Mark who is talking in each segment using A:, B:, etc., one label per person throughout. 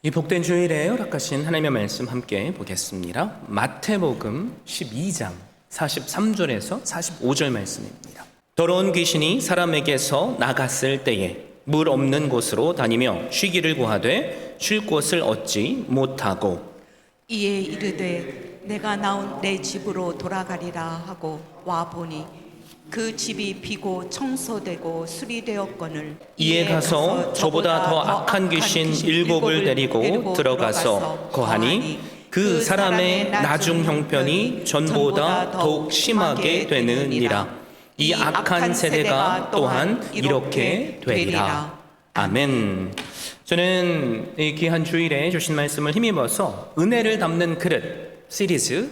A: 이 복된 주일에 허락하신 하나님의 말씀 함께 보겠습니다. 마태복음 12장 43절에서 45절 말씀입니다. 더러운 귀신이 사람에게서 나갔을 때에 물 없는 곳으로 다니며 쉬기를 구하되 쉴 곳을 얻지 못하고
B: 이에 이르되 내가 나온 내 집으로 돌아가리라 하고 와보니 그 집이 비고 청소되고 수리되었거늘
A: 이에 가서 저보다 더 악한 귀신 일곱을 데리고 들어가서 거하니 그 사람의 나중 형편이 전보다 더욱 심하게 되느니라. 이 악한 세대가 또한 이렇게 되리라. 아멘. 저는 이 귀한 주일에 주신 말씀을 힘입어서 은혜를 담는 그릇 시리즈로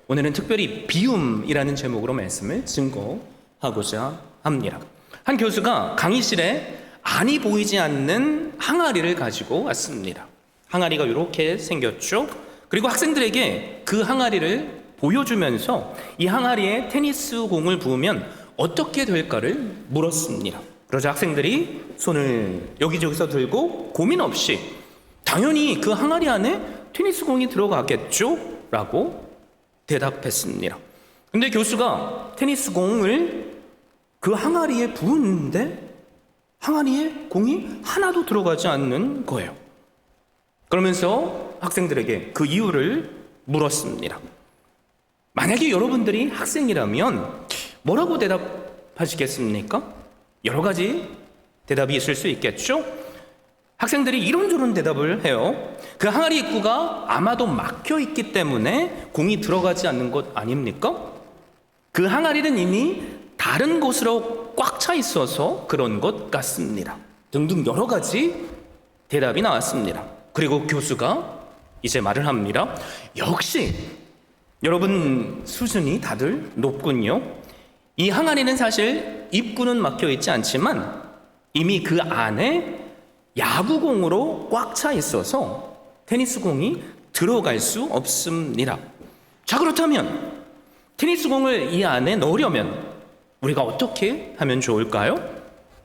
A: 오늘은 특별히 비움이라는 제목으로 말씀을 증거하고자 합니다. 한 교수가 강의실에 안이 보이지 않는 항아리를 가지고 왔습니다. 항아리가 이렇게 생겼죠. 그리고 학생들에게 그 항아리를 보여주면서 이 항아리에 테니스 공을 부으면 어떻게 될까를 물었습니다. 그러자 학생들이 손을 여기저기서 들고 고민 없이 당연히 그 항아리 안에 테니스 공이 들어가겠죠? 라고 대답했습니다. 근데 교수가 테니스 공을 그 항아리에 부었는데 항아리에 공이 하나도 들어가지 않는 거예요. 그러면서 학생들에게 그 이유를 물었습니다. 만약에 여러분들이 학생이라면 뭐라고 대답하시겠습니까? 여러 가지 대답이 있을 수 있겠죠? 학생들이 이런저런 대답을 해요. 그 항아리 입구가 아마도 막혀 있기 때문에 공이 들어가지 않는 것 아닙니까? 그 항아리는 이미 다른 곳으로 꽉 차 있어서 그런 것 같습니다. 등등 여러 가지 대답이 나왔습니다. 그리고 교수가 이제 말을 합니다. 역시 여러분 수준이 다들 높군요. 이 항아리는 사실 입구는 막혀 있지 않지만 이미 그 안에 야구공으로 꽉 차 있어서 테니스공이 들어갈 수 없습니다. 자, 그렇다면 테니스공을 이 안에 넣으려면 우리가 어떻게 하면 좋을까요?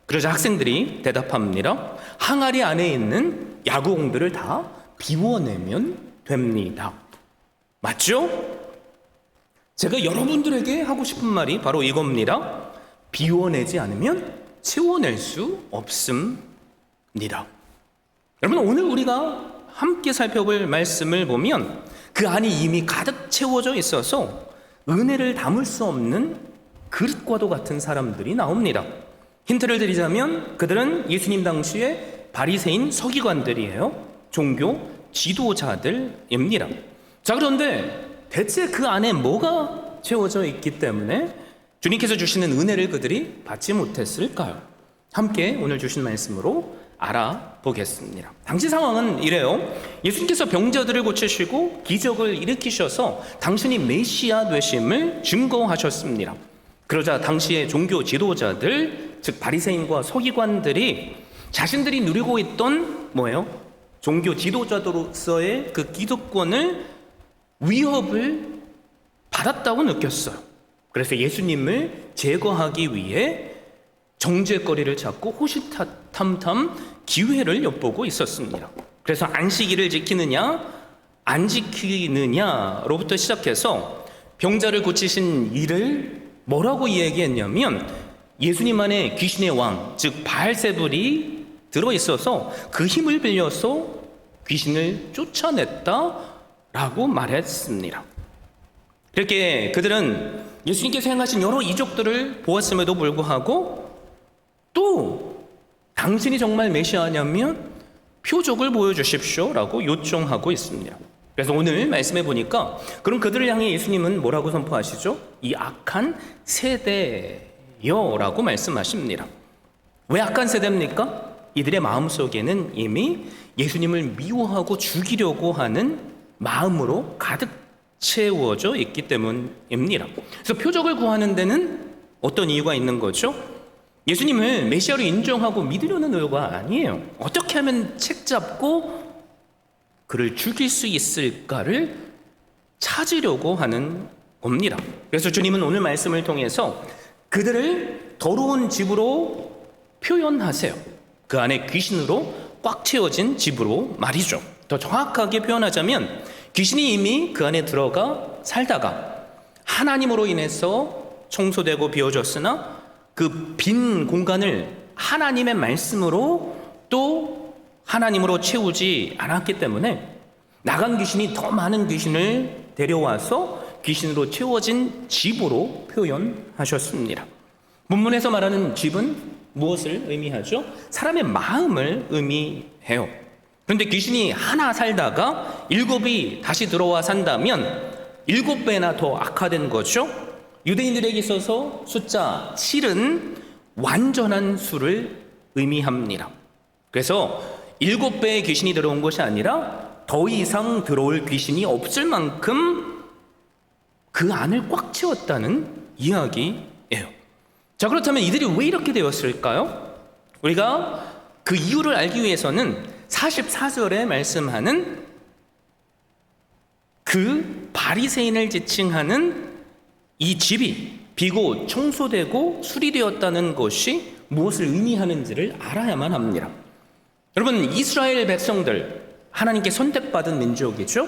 A: 그러자 학생들이 대답합니다. 항아리 안에 있는 야구공들을 다 비워내면 됩니다. 맞죠? 제가 여러분들에게 하고 싶은 말이 바로 이겁니다. 비워내지 않으면 채워낼 수 없습니다. 여러분, 오늘 우리가 함께 살펴볼 말씀을 보면 그 안이 이미 가득 채워져 있어서 은혜를 담을 수 없는 그릇과도 같은 사람들이 나옵니다. 힌트를 드리자면 그들은 예수님 당시에 바리새인 서기관들이에요. 종교 지도자들입니다. 자, 그런데 대체 그 안에 뭐가 채워져 있기 때문에 주님께서 주시는 은혜를 그들이 받지 못했을까요? 함께 오늘 주신 말씀으로 알아보겠습니다. 당시 상황은 이래요. 예수님께서 병자들을 고치시고 기적을 일으키셔서 당신이 메시아 되심을 증거하셨습니다. 그러자 당시의 종교 지도자들, 즉 바리새인과 서기관들이 자신들이 누리고 있던 종교 지도자로서의 그 기득권을 위협을 받았다고 느꼈어요. 그래서 예수님을 제거하기 위해 정죄거리를 찾고 호시탐탐 기회를 엿보고 있었습니다. 그래서 안식일을 지키느냐 안 지키느냐로부터 시작해서 병자를 고치신 일을 뭐라고 얘기했냐면 예수님 안에 귀신의 왕, 즉 바알세불이 들어있어서 그 힘을 빌려서 귀신을 쫓아냈다라고 말했습니다. 이렇게 그들은 예수님께서 행하신 여러 이적들을 보았음에도 불구하고 또 당신이 정말 메시아냐면 표적을 보여주십시오 라고 요청하고 있습니다. 그래서 오늘 말씀해 보니까 그럼 그들을 향해 예수님은 뭐라고 선포하시죠? 이 악한 세대요 라고 말씀하십니다. 왜 악한 세대입니까? 이들의 마음속에는 이미 예수님을 미워하고 죽이려고 하는 마음으로 가득 채워져 있기 때문입니다. 그래서 표적을 구하는 데는 어떤 이유가 있는 거죠? 예수님을 메시아로 인정하고 믿으려는 의도가 아니에요. 어떻게 하면 책 잡고 그를 죽일 수 있을까를 찾으려고 하는 겁니다. 그래서 주님은 오늘 말씀을 통해서 그들을 더러운 집으로 표현하세요. 그 안에 귀신으로 꽉 채워진 집으로 말이죠. 더 정확하게 표현하자면 귀신이 이미 그 안에 들어가 살다가 하나님으로 인해서 청소되고 비워졌으나 그 빈 공간을 하나님의 말씀으로 또 하나님으로 채우지 않았기 때문에 나간 귀신이 더 많은 귀신을 데려와서 귀신으로 채워진 집으로 표현하셨습니다. 본문에서 말하는 집은 무엇을 의미하죠? 사람의 마음을 의미해요. 그런데 귀신이 하나 살다가 7이 다시 들어와 산다면 7배나 더 악화된 거죠. 유대인들에게 있어서 숫자 7은 완전한 수를 의미합니다. 그래서 7배의 귀신이 들어온 것이 아니라 더 이상 들어올 귀신이 없을 만큼 그 안을 꽉 채웠다는 이야기예요. 자, 그렇다면 이들이 왜 이렇게 되었을까요? 우리가 그 이유를 알기 위해서는 44절에 말씀하는 그 바리새인을 지칭하는 이 집이 비고 청소되고 수리되었다는 것이 무엇을 의미하는지를 알아야만 합니다. 여러분, 이스라엘 백성들, 하나님께 선택받은 민족이죠.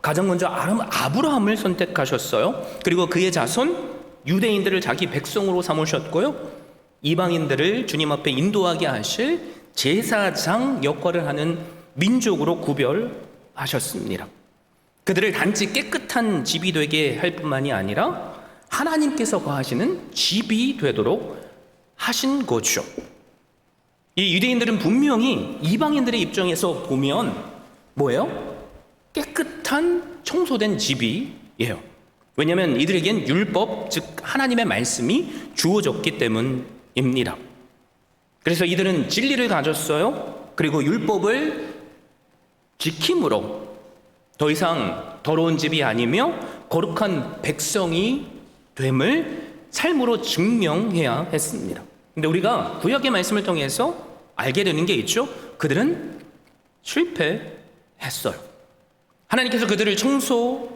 A: 가장 먼저 아브라함을 선택하셨어요. 그리고 그의 자손 유대인들을 자기 백성으로 삼으셨고요, 이방인들을 주님 앞에 인도하게 하실 제사장 역할을 하는 민족으로 구별하셨습니다. 그들을 단지 깨끗한 집이 되게 할 뿐만이 아니라 하나님께서 거하시는 집이 되도록 하신 거죠. 이 유대인들은 분명히 이방인들의 입장에서 보면 뭐예요? 깨끗한 청소된 집이에요. 왜냐하면 이들에겐 율법, 즉 하나님의 말씀이 주어졌기 때문입니다. 그래서 이들은 진리를 가졌어요. 그리고 율법을 지킴으로 더 이상 더러운 집이 아니며 거룩한 백성이 됨을 삶으로 증명해야 했습니다. 근데 우리가 구약의 말씀을 통해서 알게 되는 게 있죠. 그들은 실패했어요. 하나님께서 그들을 청소해서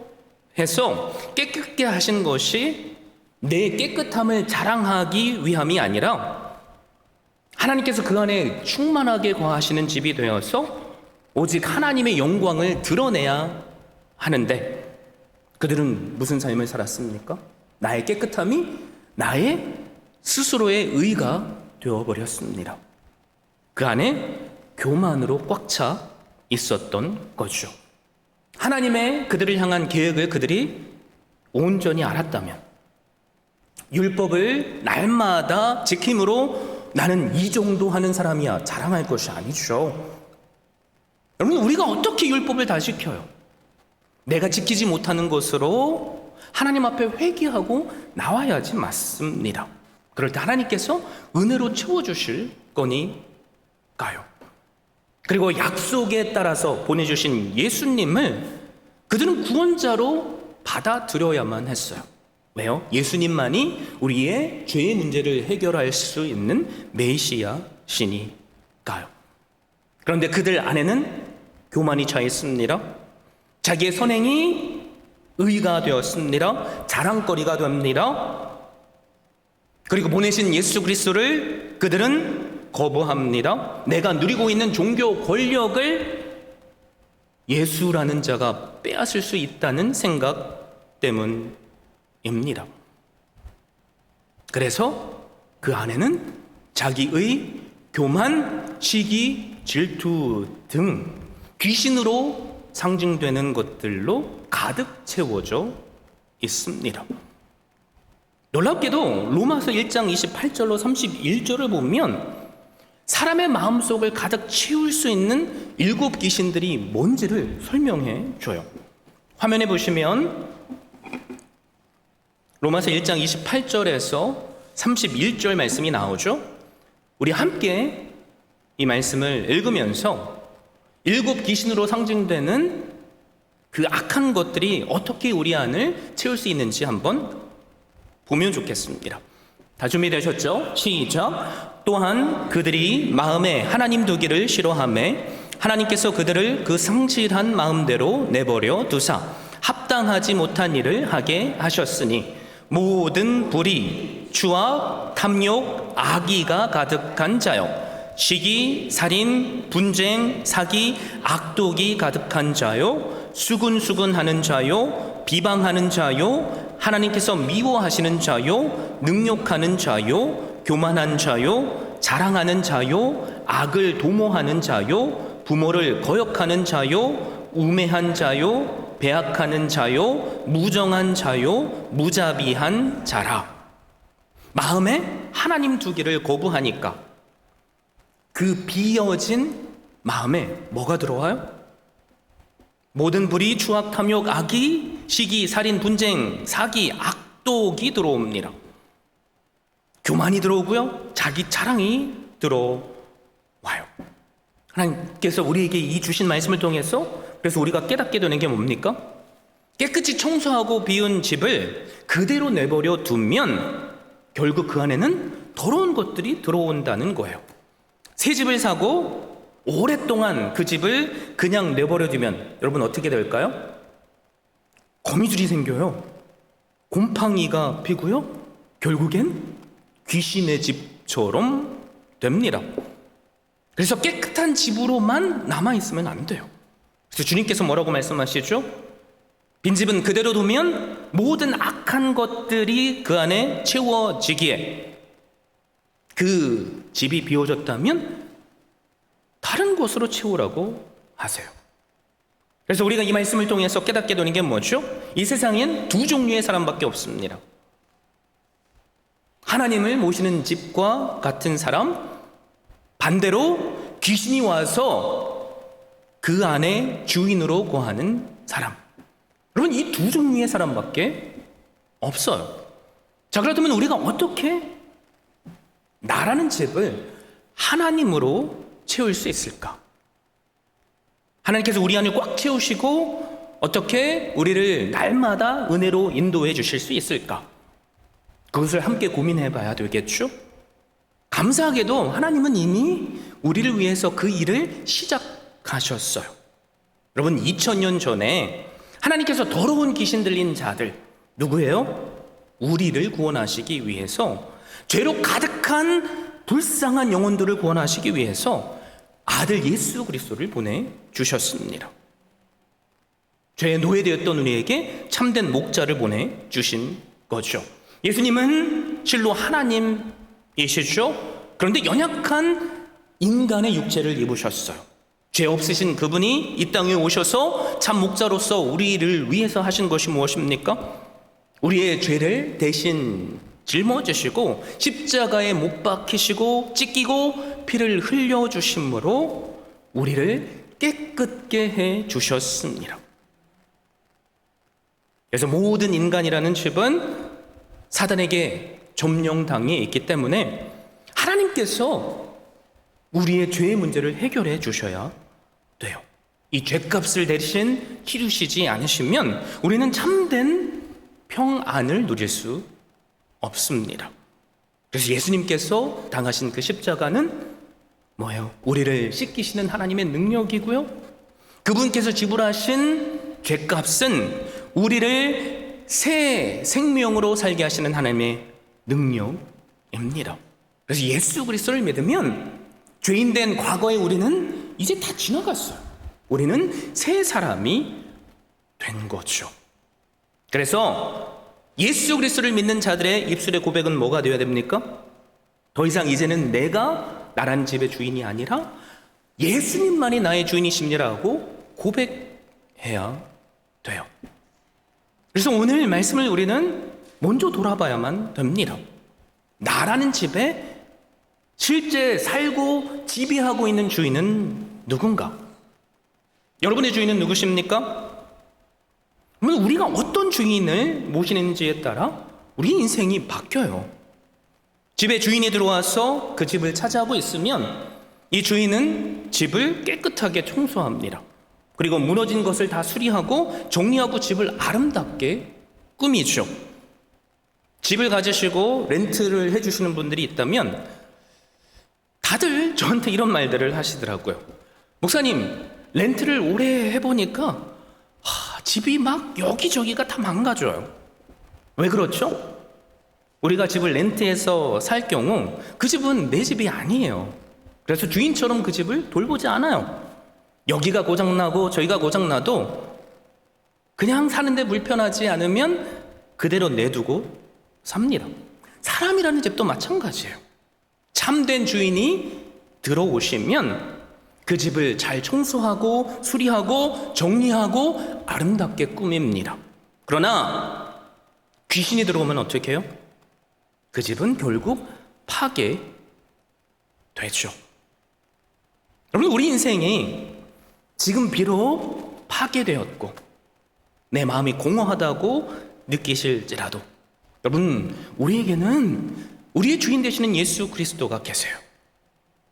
A: 깨끗게 하신 것이 내 깨끗함을 자랑하기 위함이 아니라 하나님께서 그 안에 충만하게 거하시는 집이 되어서 오직 하나님의 영광을 드러내야 하는데, 그들은 무슨 삶을 살았습니까? 나의 깨끗함이 나의 스스로의 의가 되어버렸습니다. 그 안에 교만으로 꽉 차 있었던 거죠. 하나님의 그들을 향한 계획을 그들이 온전히 알았다면, 율법을 날마다 지킴으로 나는 이 정도 하는 사람이야 자랑할 것이 아니죠. 여러분, 우리가 어떻게 율법을 다 지켜요? 내가 지키지 못하는 것으로 하나님 앞에 회개하고 나와야지 맞습니다. 그럴 때 하나님께서 은혜로 채워주실 거니까요. 그리고 약속에 따라서 보내주신 예수님을 그들은 구원자로 받아들여야만 했어요. 왜요? 예수님만이 우리의 죄의 문제를 해결할 수 있는 메시아시니까요. 그런데 그들 안에는 교만이 차 있습니다. 자기의 선행이 의가 되었습니다. 자랑거리가 됩니다. 그리고 보내신 예수 그리스도를 그들은 거부합니다. 내가 누리고 있는 종교 권력을 예수라는 자가 빼앗을 수 있다는 생각 때문입니다. 그래서 그 안에는 자기의 교만, 시기, 질투 등 귀신으로 상징되는 것들로 가득 채워져 있습니다. 놀랍게도 로마서 1장 28절로 31절을 보면 사람의 마음속을 가득 채울 수 있는 7 귀신들이 뭔지를 설명해 줘요. 화면에 보시면 로마서 1장 28절에서 31절 말씀이 나오죠. 우리 함께 이 말씀을 읽으면서 7 귀신으로 상징되는 그 악한 것들이 어떻게 우리 안을 채울 수 있는지 한번 보면 좋겠습니다. 다 준비되셨죠? 시작. 또한 그들이 마음에 하나님 두기를 싫어하매 하나님께서 그들을 그 상실한 마음대로 내버려 두사 합당하지 못한 일을 하게 하셨으니 모든 불의, 추악, 탐욕, 악의가 가득한 자여 시기, 살인, 분쟁, 사기, 악독이 가득한 자요, 수군수군하는 자요, 비방하는 자요, 하나님께서 미워하시는 자요, 능욕하는 자요, 교만한 자요, 자랑하는 자요, 악을 도모하는 자요, 부모를 거역하는 자요, 우매한 자요, 배악하는 자요, 무정한 자요, 무자비한 자라. 마음에 하나님 두기를 거부하니까 그 비어진 마음에 뭐가 들어와요? 모든 불의, 추악, 탐욕, 악의, 시기, 살인, 분쟁, 사기, 악독이 들어옵니다. 교만이 들어오고요, 자기 자랑이 들어와요. 하나님께서 우리에게 이 주신 말씀을 통해서 그래서 우리가 깨닫게 되는 게 뭡니까? 깨끗이 청소하고 비운 집을 그대로 내버려 두면 결국 그 안에는 더러운 것들이 들어온다는 거예요. 새 집을 사고 오랫동안 그 집을 그냥 내버려 두면 여러분 어떻게 될까요? 거미줄이 생겨요. 곰팡이가 피고요, 결국엔 귀신의 집처럼 됩니다. 그래서 깨끗한 집으로만 남아있으면 안 돼요. 그래서 주님께서 뭐라고 말씀하시죠? 빈집은 그대로 두면 모든 악한 것들이 그 안에 채워지기에 그 집이 비워졌다면 다른 곳으로 채우라고 하세요. 그래서 우리가 이 말씀을 통해서 깨닫게 되는 게 뭐죠? 이 세상엔 두 종류의 사람밖에 없습니다. 하나님을 모시는 집과 같은 사람, 반대로 귀신이 와서 그 안에 주인으로 거하는 사람. 여러분, 이 두 종류의 사람밖에 없어요. 자, 그렇다면 우리가 어떻게 나라는 집을 하나님으로 채울 수 있을까? 하나님께서 우리 안을 꽉 채우시고 어떻게 우리를 날마다 은혜로 인도해 주실 수 있을까? 그것을 함께 고민해 봐야 되겠죠? 감사하게도 하나님은 이미 우리를 위해서 그 일을 시작하셨어요. 여러분, 2000년 전에 하나님께서 더러운 귀신 들린 자들, 누구예요? 우리를 구원하시기 위해서, 죄로 가득한 불쌍한 영혼들을 구원하시기 위해서 아들 예수 그리스도를 보내주셨습니다. 죄에 노예되었던 우리에게 참된 목자를 보내주신 거죠. 예수님은 실로 하나님이시죠. 그런데 연약한 인간의 육체를 입으셨어요. 죄 없으신 그분이 이 땅에 오셔서 참 목자로서 우리를 위해서 하신 것이 무엇입니까? 우리의 죄를 대신 짊어지시고 십자가에 못 박히시고 찢기고 피를 흘려주심으로 우리를 깨끗게 해주셨습니다. 그래서 모든 인간이라는 집은 사단에게 점령당해 있기 때문에 하나님께서 우리의 죄의 문제를 해결해 주셔야 돼요. 이 죄값을 대신 치르시지 않으시면 우리는 참된 평안을 누릴 수 없습니다. 그래서 예수님께서 당하신 그 십자가는 뭐예요? 우리를 씻기시는 하나님의 능력이고요, 그분께서 지불하신 죄값은 우리를 새 생명으로 살게 하시는 하나님의 능력입니다. 그래서 예수 그리스도를 믿으면 죄인된 과거의 우리는 이제 다 지나갔어요. 우리는 새 사람이 된 거죠. 그래서 예수 그리스도를 믿는 자들의 입술의 고백은 뭐가 되어야 됩니까? 더 이상 이제는 내가 나란 집의 주인이 아니라 예수님만이 나의 주인이십니다라고 고백해야 돼요. 그래서 오늘 말씀을 우리는 먼저 돌아봐야만 됩니다. 나라는 집에 실제 살고 지배하고 있는 주인은 누군가? 여러분의 주인은 누구십니까? 우리가 어떤 주인을 모시는지에 따라 우리 인생이 바뀌어요. 집에 주인이 들어와서 그 집을 차지하고 있으면 이 주인은 집을 깨끗하게 청소합니다. 그리고 무너진 것을 다 수리하고 정리하고 집을 아름답게 꾸미죠. 집을 가지시고 렌트를 해주시는 분들이 있다면 다들 저한테 이런 말들을 하시더라고요. 목사님, 렌트를 오래 해보니까 집이 막 여기저기가 다 망가져요. 왜 그렇죠? 우리가 집을 렌트해서 살 경우 그 집은 내 집이 아니에요. 그래서 주인처럼 그 집을 돌보지 않아요. 여기가 고장나고 저기가 고장나도 그냥 사는데 불편하지 않으면 그대로 내두고 삽니다. 사람이라는 집도 마찬가지예요. 참된 주인이 들어오시면 그 집을 잘 청소하고 수리하고 정리하고 아름답게 꾸밉니다. 그러나 귀신이 들어오면 어떻게 해요? 그 집은 결국 파괴되죠. 여러분, 우리 인생이 지금 비록 파괴되었고 내 마음이 공허하다고 느끼실지라도 여러분, 우리에게는 우리의 주인 되시는 예수 그리스도가 계세요.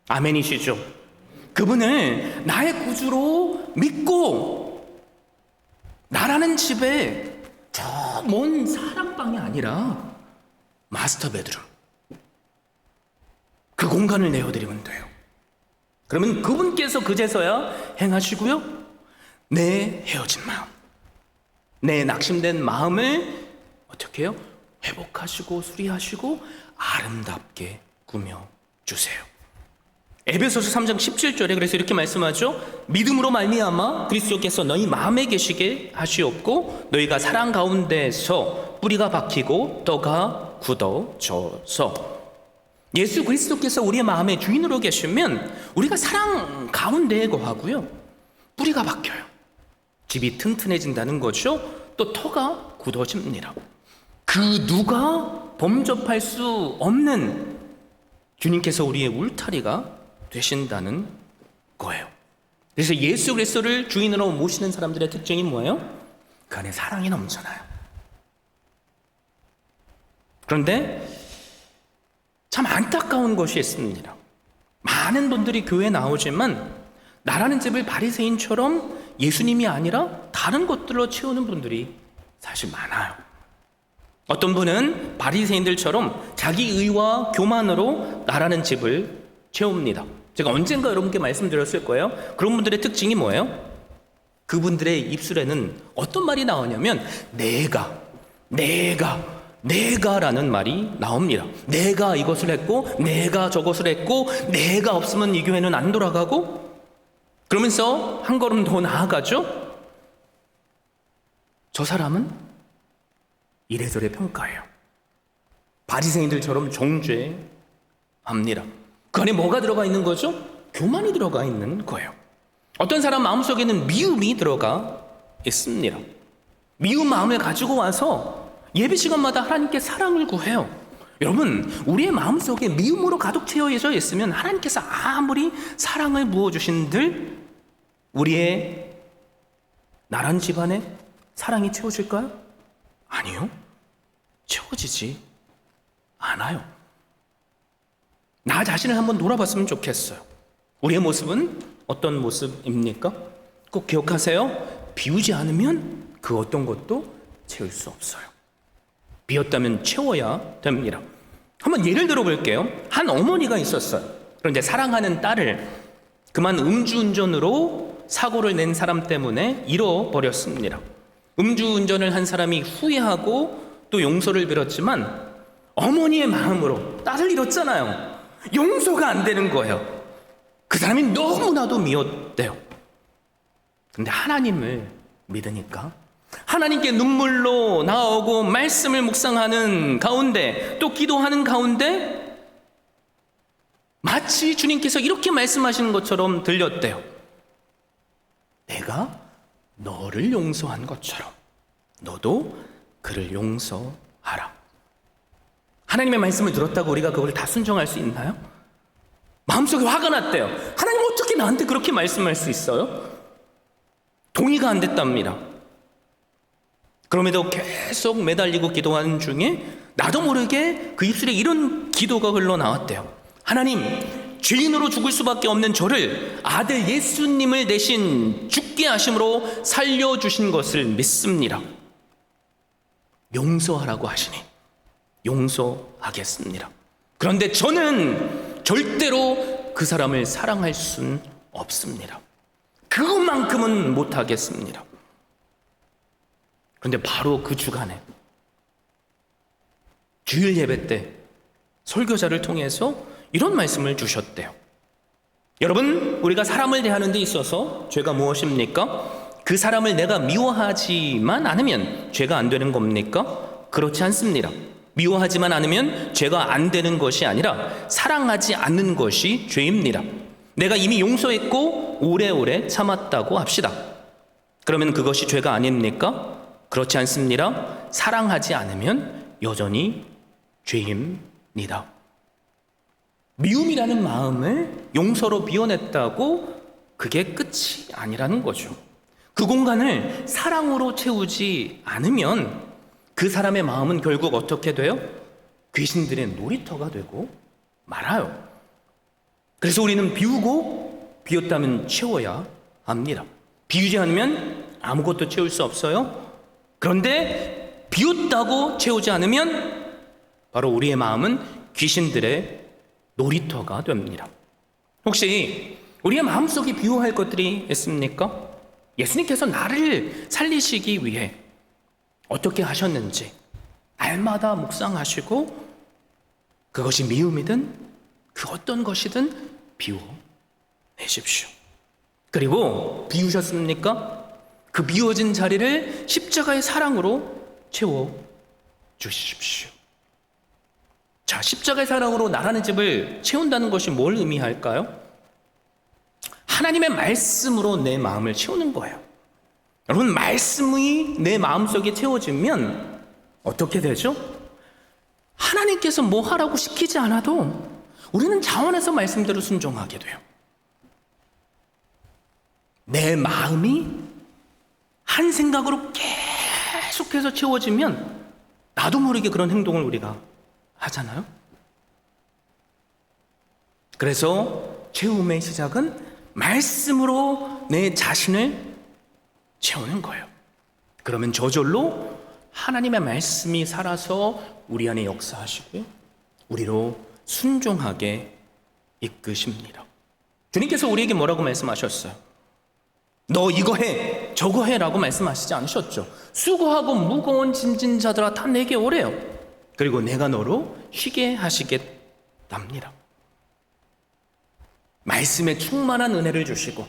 A: 아멘이시죠? 그분을 나의 구주로 믿고 나라는 집에 저 먼 사랑방이 아니라 마스터 베드룸, 그 공간을 내어드리면 돼요. 그러면 그분께서 그제서야 행하시고요, 내 헤어진 마음, 내 낙심된 마음을 어떻게 해요? 회복하시고 수리하시고 아름답게 꾸며주세요. 에베소서 3장 17절에 그래서 이렇게 말씀하죠. 믿음으로 말미암아 그리스도께서 너희 마음에 계시게 하시옵고 너희가 사랑 가운데서 뿌리가 박히고 떡가 굳어져서. 예수 그리스도께서 우리의 마음의 주인으로 계시면 우리가 사랑 가운데에 거하고요, 뿌리가 박혀요. 집이 튼튼해진다는 거죠. 또 터가 굳어집니다. 그 누가 범접할 수 없는 주님께서 우리의 울타리가 되신다는 거예요. 그래서 예수 그리스도를 주인으로 모시는 사람들의 특징이 뭐예요? 그 안에 사랑이 넘쳐나요. 그런데 참 안타까운 것이 있습니다. 많은 분들이 교회에 나오지만 나라는 집을 바리새인처럼 예수님이 아니라 다른 것들로 채우는 분들이 사실 많아요. 어떤 분은 바리새인들처럼 자기 의와 교만으로 나라는 집을 채웁니다. 제가 언젠가 여러분께 말씀드렸을 거예요. 그런 분들의 특징이 뭐예요? 그분들의 입술에는 어떤 말이 나오냐면 내가라는 말이 나옵니다. 내가 이것을 했고 내가 저것을 했고 내가 없으면 이 교회는 안 돌아가고, 그러면서 한 걸음 더 나아가죠. 저 사람은 이래저래 평가해요. 바리새인들처럼 정죄합니다. 그 안에 뭐가 들어가 있는 거죠? 교만이 들어가 있는 거예요. 어떤 사람 마음속에는 미움이 들어가 있습니다. 미움 마음을 가지고 와서 예배 시간마다 하나님께 사랑을 구해요. 여러분, 우리의 마음속에 미움으로 가득 채워져 있으면 하나님께서 아무리 사랑을 부어주신들 우리의 나란 집안에 사랑이 채워질까요? 아니요, 채워지지 않아요. 나 자신을 한번 돌아봤으면 좋겠어요. 우리의 모습은 어떤 모습입니까? 꼭 기억하세요. 비우지 않으면 그 어떤 것도 채울 수 없어요. 비었다면 채워야 됩니다. 한번 예를 들어 볼게요. 한 어머니가 있었어요. 그런데 사랑하는 딸을 그만 음주운전으로 사고를 낸 사람 때문에 잃어버렸습니다. 음주운전을 한 사람이 후회하고 또 용서를 빌었지만 어머니의 마음으로 딸을 잃었잖아요. 용서가 안 되는 거예요. 그 사람이 너무나도 미웠대요. 근데 하나님을 믿으니까 하나님께 눈물로 나오고 말씀을 묵상하는 가운데 또 기도하는 가운데 마치 주님께서 이렇게 말씀하시는 것처럼 들렸대요. 내가 너를 용서한 것처럼 너도 그를 용서하라. 하나님의 말씀을 들었다고 우리가 그걸 다 순종할 수 있나요? 마음속에 화가 났대요. 하나님 어떻게 나한테 그렇게 말씀할 수 있어요? 동의가 안 됐답니다. 그럼에도 계속 매달리고 기도하는 중에 나도 모르게 그 입술에 이런 기도가 흘러나왔대요. 하나님, 죄인으로 죽을 수밖에 없는 저를 아들 예수님을 대신 죽게 하심으로 살려주신 것을 믿습니다. 용서하라고 하시니 용서하겠습니다. 그런데 저는 절대로 그 사람을 사랑할 수는 없습니다. 그것만큼은 못하겠습니다. 그런데 바로 그 주간에 주일 예배 때 설교자를 통해서 이런 말씀을 주셨대요. 여러분, 우리가 사람을 대하는 데 있어서 죄가 무엇입니까? 그 사람을 내가 미워하지만 않으면 죄가 안 되는 겁니까? 그렇지 않습니다. 미워하지만 않으면 죄가 안 되는 것이 아니라 사랑하지 않는 것이 죄입니다. 내가 이미 용서했고 오래오래 참았다고 합시다. 그러면 그것이 죄가 아닙니까? 그렇지 않습니다. 사랑하지 않으면 여전히 죄입니다. 미움이라는 마음을 용서로 비워냈다고 그게 끝이 아니라는 거죠. 그 공간을 사랑으로 채우지 않으면 그 사람의 마음은 결국 어떻게 돼요? 귀신들의 놀이터가 되고 말아요. 그래서 우리는 비우고 비웠다면 채워야 합니다. 비우지 않으면 아무것도 채울 수 없어요. 그런데 비웠다고 채우지 않으면 바로 우리의 마음은 귀신들의 놀이터가 됩니다. 혹시 우리의 마음속에 비워할 것들이 있습니까? 예수님께서 나를 살리시기 위해 어떻게 하셨는지 날마다 묵상하시고 그것이 미움이든 그 어떤 것이든 비워내십시오. 그리고 비우셨습니까? 그 비워진 자리를 십자가의 사랑으로 채워주십시오. 자, 십자가의 사랑으로 나라는 집을 채운다는 것이 뭘 의미할까요? 하나님의 말씀으로 내 마음을 채우는 거예요. 여러분, 말씀이 내 마음속에 채워지면 어떻게 되죠? 하나님께서 뭐 하라고 시키지 않아도 우리는 자원해서 말씀대로 순종하게 돼요. 내 마음이 한 생각으로 계속해서 채워지면 나도 모르게 그런 행동을 우리가 하잖아요. 그래서 채움의 시작은 말씀으로 내 자신을 채우는 거예요. 그러면 저절로 하나님의 말씀이 살아서 우리 안에 역사하시고 우리로 순종하게 이끄십니다. 주님께서 우리에게 뭐라고 말씀하셨어요? 너 이거 해, 저거 해라고 말씀하시지 않으셨죠? 수고하고 무거운 짐진 자들아 다 내게 오래요. 그리고 내가 너로 쉬게 하시겠답니다. 말씀에 충만한 은혜를 주시고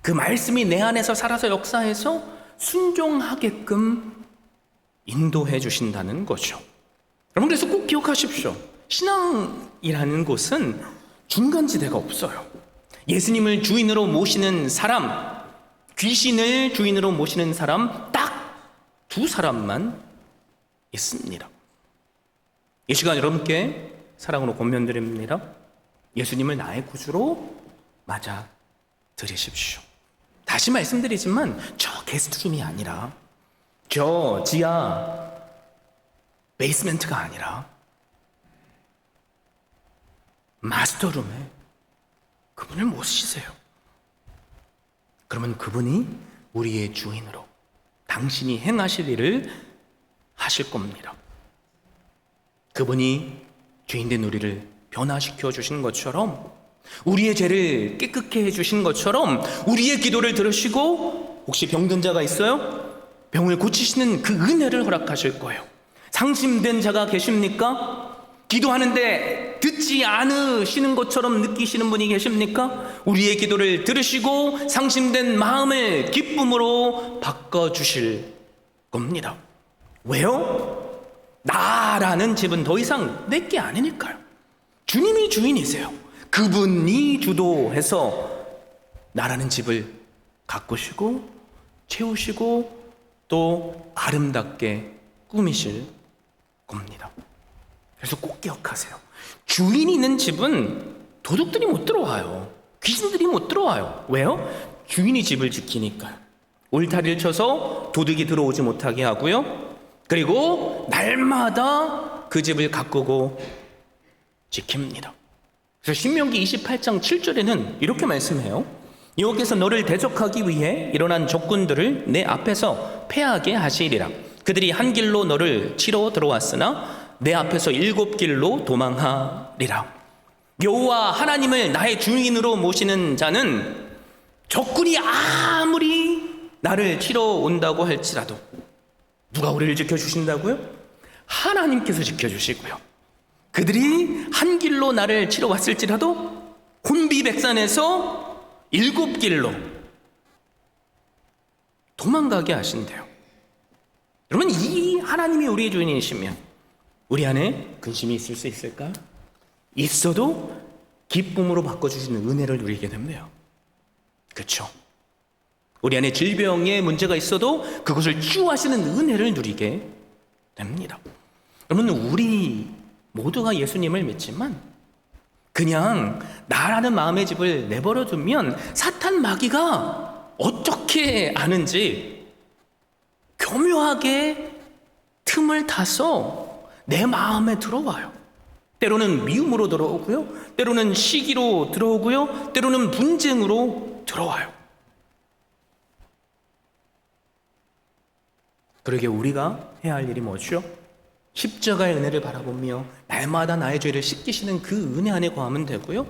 A: 그 말씀이 내 안에서 살아서 역사해서 순종하게끔 인도해 주신다는 거죠. 여러분, 그래서 꼭 기억하십시오. 신앙이라는 곳은 중간지대가 없어요. 예수님을 주인으로 모시는 사람, 귀신을 주인으로 모시는 사람 딱 두 사람만 있습니다. 이 시간 여러분께 사랑으로 권면드립니다. 예수님을 나의 구주로 맞아 들이십시오. 다시 말씀드리지만 저 게스트룸이 아니라 저 지하 베이스멘트가 아니라 마스터룸에 그분을 모시세요. 그러면 그분이 우리의 주인으로 당신이 행하실 일을 하실 겁니다. 그분이 주인된 우리를 변화시켜 주신 것처럼 우리의 죄를 깨끗게 해주신 것처럼 우리의 기도를 들으시고 혹시 병든 자가 있어요? 병을 고치시는 그 은혜를 허락하실 거예요. 상심된 자가 계십니까? 기도하는데 듣지 않으시는 것처럼 느끼시는 분이 계십니까? 우리의 기도를 들으시고 상심된 마음을 기쁨으로 바꿔주실 겁니다. 왜요? 나라는 집은 더 이상 내게 아니니까요. 주님이 주인이세요. 그분이 주도해서 나라는 집을 가꾸시고 채우시고 또 아름답게 꾸미실 겁니다. 그래서 꼭 기억하세요. 주인이 있는 집은 도둑들이 못 들어와요. 귀신들이 못 들어와요. 왜요? 주인이 집을 지키니까요. 울타리를 쳐서 도둑이 들어오지 못하게 하고요. 그리고 날마다 그 집을 가꾸고 지킵니다. 그래서 신명기 28장 7절에는 이렇게 말씀해요. 여호와께서 너를 대적하기 위해 일어난 적군들을 내 앞에서 패하게 하시리라. 그들이 한 길로 너를 치러 들어왔으나 내 앞에서 7길로 도망하리라. 여호와 하나님을 나의 주인으로 모시는 자는 적군이 아무리 나를 치러 온다고 할지라도 누가 우리를 지켜주신다고요? 하나님께서 지켜주시고요. 그들이 한 길로 나를 치러 왔을지라도 혼비백산에서 7길로 도망가게 하신대요. 여러분, 이 하나님이 우리의 주인이시면 우리 안에 근심이 있을 수 있을까? 있어도 기쁨으로 바꿔주시는 은혜를 누리게 됩니다. 그렇죠? 우리 안에 질병에 문제가 있어도 그것을 치유하시는 은혜를 누리게 됩니다. 여러분, 우리 모두가 예수님을 믿지만 그냥 나라는 마음의 집을 내버려 두면 사탄 마귀가 어떻게 아는지 교묘하게 틈을 타서 내 마음에 들어와요. 때로는 미움으로 들어오고요, 때로는 시기로 들어오고요, 때로는 분쟁으로 들어와요. 그러게 우리가 해야 할 일이 뭐죠? 십자가의 은혜를 바라보며 날마다 나의 죄를 씻기시는 그 은혜 안에 거하면 되고요,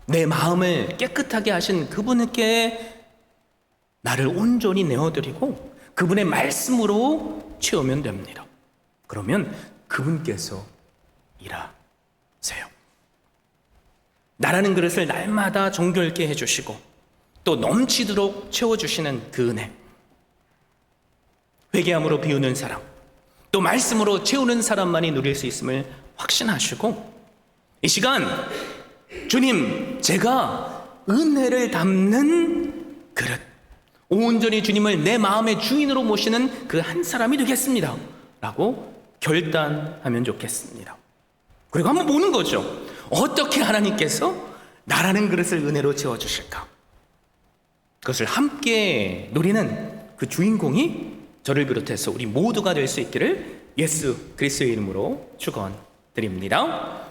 A: 내 마음을 깨끗하게 하신 그분께 나를 온전히 내어드리고 그분의 말씀으로 채우면 됩니다. 그러면 그분께서 일하세요. 나라는 그릇을 날마다 정결케 해주시고 또 넘치도록 채워주시는 그 은혜, 회개함으로 비우는 사람, 또 말씀으로 채우는 사람만이 누릴 수 있음을 확신하시고, 이 시간 주님, 제가 은혜를 담는 그릇, 온전히 주님을 내 마음의 주인으로 모시는 그 한 사람이 되겠습니다 라고 결단하면 좋겠습니다. 그리고 한번 보는 거죠. 어떻게 하나님께서 나라는 그릇을 은혜로 채워주실까? 그것을 함께 누리는 그 주인공이 저를 비롯해서 우리 모두가 될 수 있기를 예수 그리스도의 이름으로 축원드립니다.